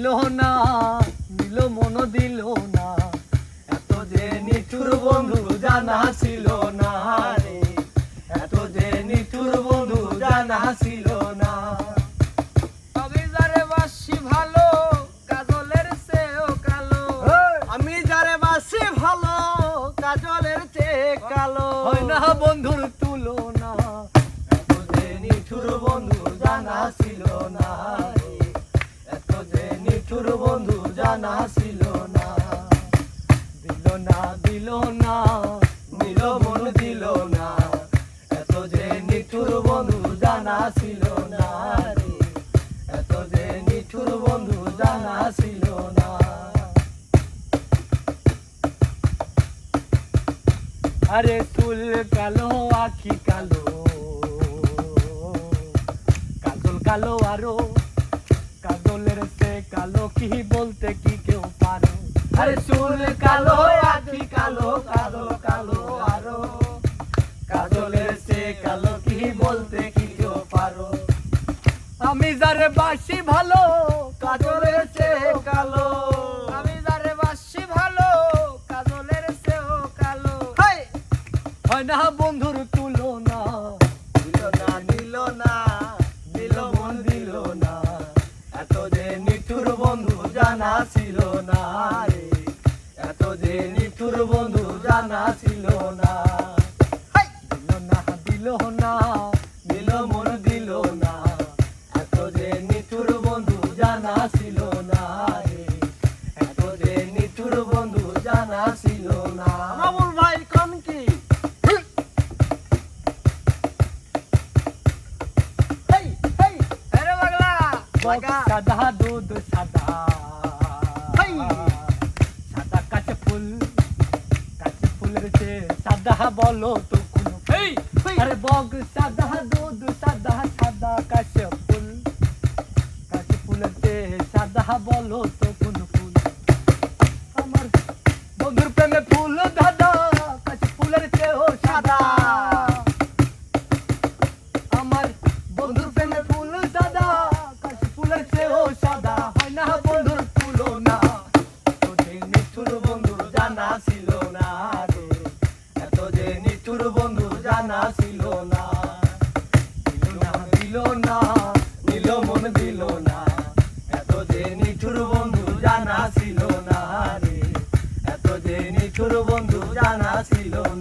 দিল না, দিল মন দিল না, এত যে নিঠুর বন্ধু জানা ছিল না রে, এত যে নিঠুর বন্ধু জানা ছিল না। আমি যারে বাসি ভালো কাজলের চেয়েও কালো, আমি যারে বাসি ভালো কাজলের চেয়ে কালো, হয় না বন্ধুর তুলনা, এত যে নিঠুর বন্ধু জানা ছিল না রে, এত যে নিঠুর বন্ধু জানা ছিল না। দিল না দিল না, দিল মন দিল না, এত যে নিঠুর বন্ধু জানা ছিল না রে, এত যে নিঠুর বন্ধু জানা ছিল না। আরে চুল কালো আখি কালো, কাজল কালো আরো, কাজলের সে কালো কি বলতে কি কেউ পারো। আরে চুল কালো আখি কালো, কাজল কালো আরো, কাজলের সে কালো কি বলতে কি কেউ পারো। আমি যারে বাসি ভালো কাজলের সে কালো, আমি যারে বাসি ভালো কাজলের চেয়েও কালো। হয় না বন্ধুর তুলনা, দিল না দিল না, দিল মন দিল না, এত যে নিঠুর বন্ধু জানা ছিল না রে, এত যে নিঠুর বন্ধু জানা ছিল না। দিল না দিল না, দিল মন দিল না, এত যে নিঠুর বন্ধু জানা ছিল না রে, এত যে নিঠুর বন্ধু জানা ছিল না। মামুন ভাই কোন কি? আরে পাগলা লাগা সাদা দুধ সাদা, সাদা কাঁচা ফুলের চেয়ে সাদা বলো তো কোন। আরে বগ সাদা দুধ সাদা, সাদা কাঁচা ফুলের চেয়ে সাদা বলো তো কোন ফুল। আমার বন্ধুর প্রেমে ফুল দাদা, কাঁচা ফুলের চেয়েও সাদা। আমার বন্ধুর প্রেমে ফুল দাদা, কাশি ফুলের চেয়েও সাদা। হয় না বন্ধুর তুলনা, এত যে নিঠুর বন্ধু জানা ছিল না রে, এত যে নিঠুর বন্ধু জানা ছিল না। দিল না দিল না, দিল মন দিল না, এত যে নিঠুর বন্ধু জানা ছিল না রে, এত যে নিঠুর বন্ধু জানা ছিল না।